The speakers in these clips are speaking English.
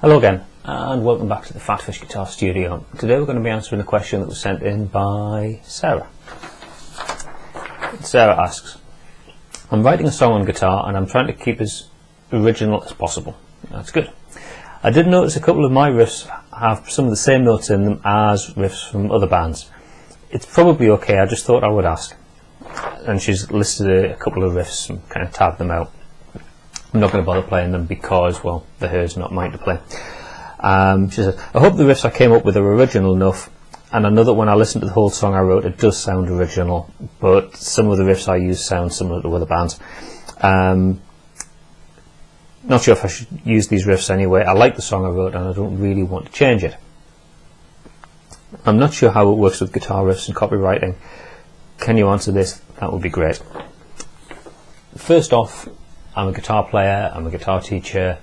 Hello again, and welcome back to the PhatPhish Guitar Studio. Today we're going to be answering a question that was sent in by Sarah. Sarah asks, I'm writing a song on guitar and I'm trying to keep as original as possible. That's good. I did notice a couple of my riffs have some of the same notes in them as riffs from other bands. It's probably okay, I just thought I would ask. And she's listed a couple of riffs and kind of tabbed them out. I'm not going to bother playing them because, well, they're hers, not mine to play. She says, I hope the riffs I came up with are original enough, and I know that when I listen to the whole song I wrote it does sound original, but some of the riffs I use sound similar to other bands. Not sure if I should use these riffs anyway. I like the song I wrote and I don't really want to change it. I'm not sure how it works with guitar riffs and copywriting. Can you answer this? That would be great. First off, I'm a guitar player, I'm a guitar teacher,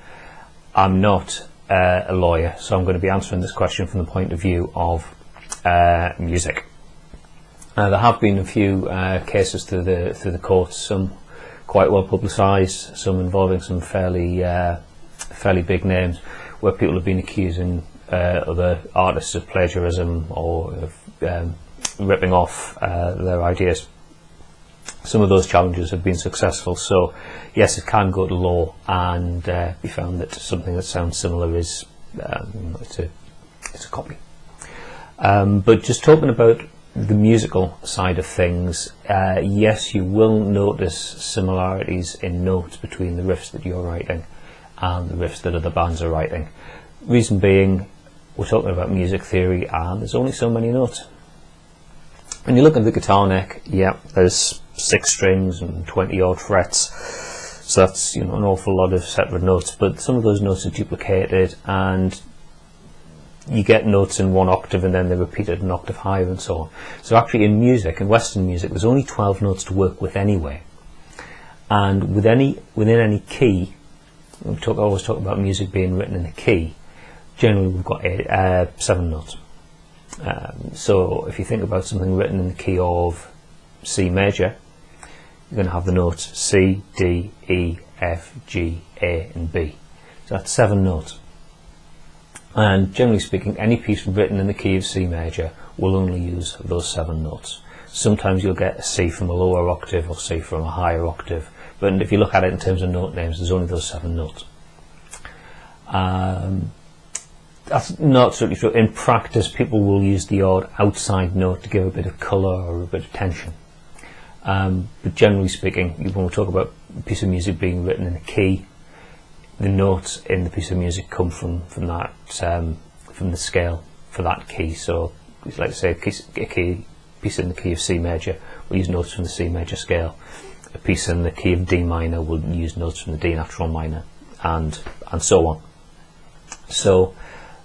I'm not a lawyer, so I'm going to be answering this question from the point of view of music. There have been a few cases through the courts, some quite well publicised, some involving some fairly big names, where people have been accusing other artists of plagiarism or of ripping off their ideas. Some of those challenges have been successful, so yes, it can go to law and be found that something that sounds similar is it's a copy. But just talking about the musical side of things, yes, you will notice similarities in notes between the riffs that you're writing and the riffs that other bands are writing. Reason being, we're talking about music theory and there's only so many notes. When you look at the guitar neck, yeah, there's 6 strings and 20 odd frets, so that's, you know, an awful lot of separate notes, but some of those notes are duplicated and you get notes in one octave and then they're repeated an octave higher and so on. So actually in music, in Western music, there's only 12 notes to work with anyway, and within any key, we always talk about music being written in a key, generally we've got 7 notes. So if you think about something written in the key of C major, you're going to have the notes C, D, E, F, G, A and B. So that's 7 notes. And generally speaking, any piece written in the key of C major will only use those 7 notes. Sometimes you'll get a C from a lower octave or C from a higher octave, but if you look at it in terms of note names, there's only those 7 notes. That's not certainly true. In practice, people will use the odd outside note to give a bit of colour or a bit of tension. But generally speaking, when we talk about a piece of music being written in a key, the notes in the piece of music come from the scale for that key. So, like say, a piece in the key of C major will use notes from the C major scale. A piece in the key of D minor will use notes from the D natural minor, and so on. So,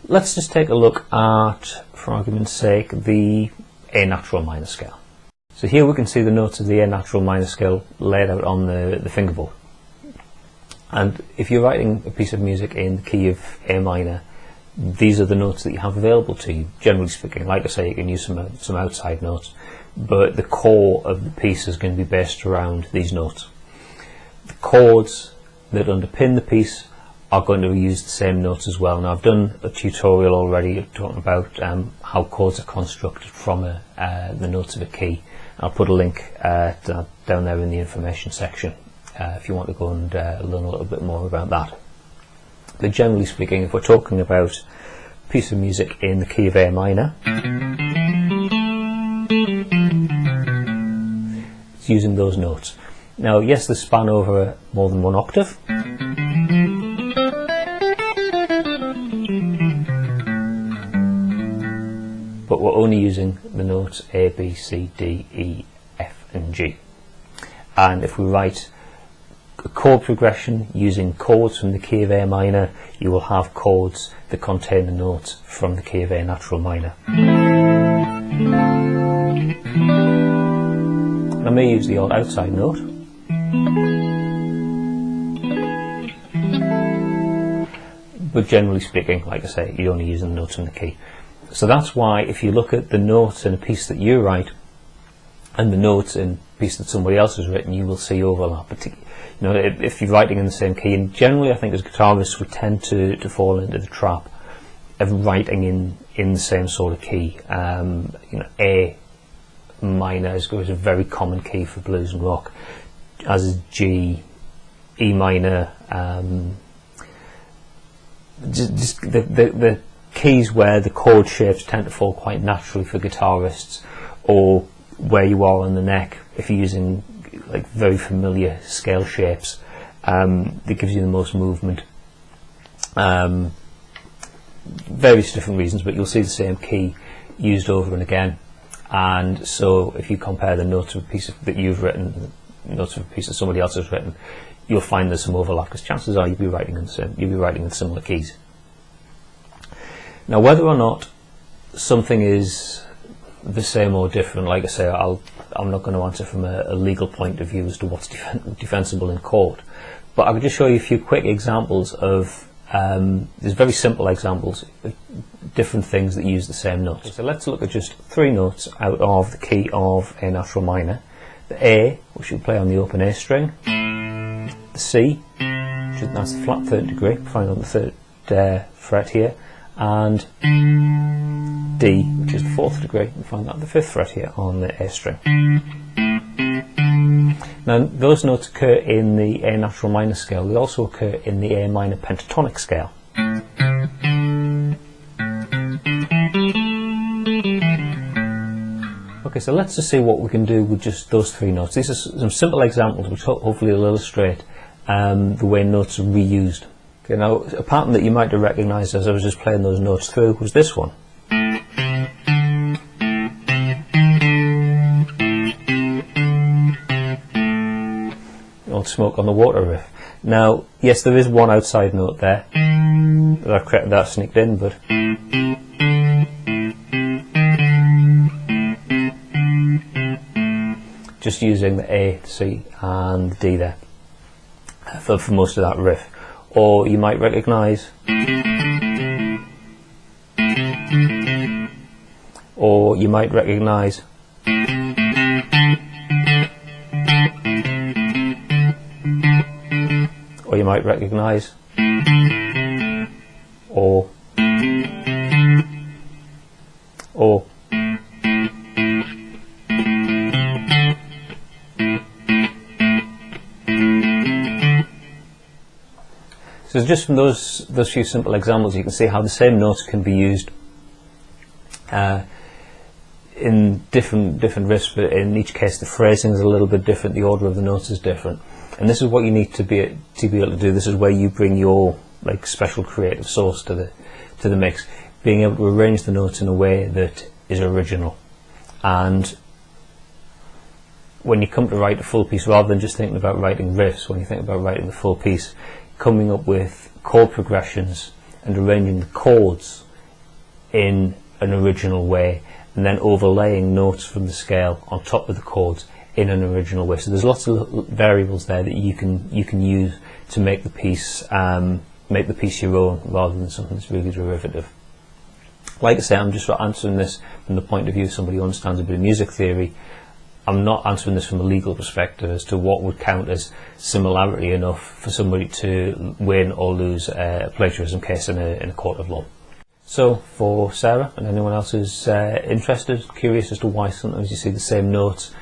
let's just take a look at, for argument's sake, the A natural minor scale. So here we can see the notes of the A natural minor scale laid out on the fingerboard. And if you're writing a piece of music in the key of A minor, these are the notes that you have available to you, generally speaking. Like I say, you can use some outside notes, but the core of the piece is going to be based around these notes. The chords that underpin the piece are going to use the same notes as well. Now, I've done a tutorial already talking about how chords are constructed from the notes of a key. I'll put a link down there in the information section if you want to go and learn a little bit more about that. But generally speaking, if we're talking about a piece of music in the key of A minor, it's using those notes. Now, yes, they span over more than one octave, but we're only using the notes A, B, C, D, E, F and G. And if we write a chord progression using chords from the key of A minor, you will have chords that contain the notes from the key of A natural minor. I may use the odd outside note, but generally speaking, like I say, you're only using the notes from the key. So that's why if you look at the notes in a piece that you write, and the notes in a piece that somebody else has written, you will see overlap. If you're writing in the same key, and generally I think as guitarists we tend to fall into the trap of writing in the same sort of key. A minor is a very common key for blues and rock, as is G, E minor, just the keys where the chord shapes tend to fall quite naturally for guitarists, or where you are on the neck if you're using like very familiar scale shapes, that gives you the most movement. Various different reasons, but you'll see the same key used over and again. And so if you compare the notes of a piece that you've written, notes of a piece that somebody else has written, you'll find there's some overlap, because chances are you'll be writing in similar keys. Now, whether or not something is the same or different, like I say, I'm not going to answer from a legal point of view as to what's defensible in court, but I would just show you a few quick examples of there's very simple examples of different things that use the same notes. So let's look at just 3 notes out of the key of A natural minor. The A, which you'll play on the open A string, the C, that's the flat 3rd degree, playing on the 3rd fret here, and D, which is the 4th degree, and find that on the 5th fret here on the A string. Now those notes occur in the A natural minor scale. They also occur in the A minor pentatonic scale. Okay, so let's just see what we can do with just those 3 notes. These are some simple examples which hopefully will illustrate the way notes are reused. Okay, now a pattern that you might have recognised as I was just playing those notes through was this one. Old Smoke on the Water riff. Now, yes, there is one outside note there that sneaked in, but just using the A, C and the D there for most of that riff. Or you might recognise, or you might recognise, or you might recognise, or so just from those few simple examples, you can see how the same notes can be used in different riffs, but in each case the phrasing is a little bit different, the order of the notes is different, and this is what you need to be able to do. This is where you bring your special creative source to the mix, being able to arrange the notes in a way that is original. And when you come to write a full piece, rather than just thinking about writing riffs, when you think about writing the full piece, coming up with chord progressions and arranging the chords in an original way, and then overlaying notes from the scale on top of the chords in an original way. So there's lots of variables there that you can use to make the piece your own, rather than something that's really derivative. Like I say, I'm just answering this from the point of view of somebody who understands a bit of music theory. I'm not answering this from a legal perspective as to what would count as similarity enough for somebody to win or lose a plagiarism case in a court of law. So for Sarah and anyone else who's interested, curious as to why sometimes you see the same notes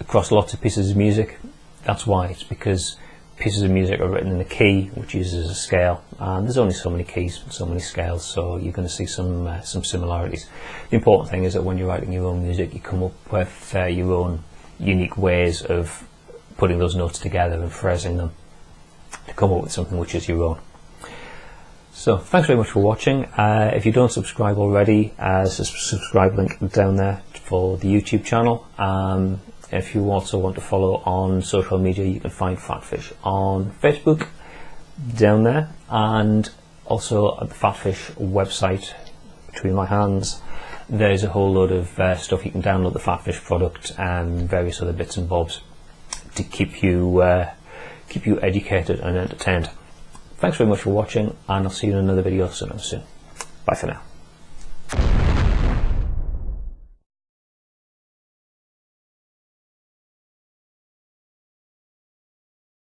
across lots of pieces of music, that's why. It's because pieces of music are written in a key which uses a scale, and there's only so many keys and so many scales, so you're going to see some similarities. The important thing is that when you're writing your own music, you come up with your own unique ways of putting those notes together and phrasing them to come up with something which is your own. So thanks very much for watching. If you don't subscribe already, there's a subscribe link down there for the YouTube channel. If you also want to follow on social media, you can find PhatPhish on Facebook down there, and also at the PhatPhish website between my hands there's a whole load of stuff. You can download the PhatPhish product and various other bits and bobs to keep you educated and entertained. Thanks very much for watching, and I'll see you in another video soon. Bye for now.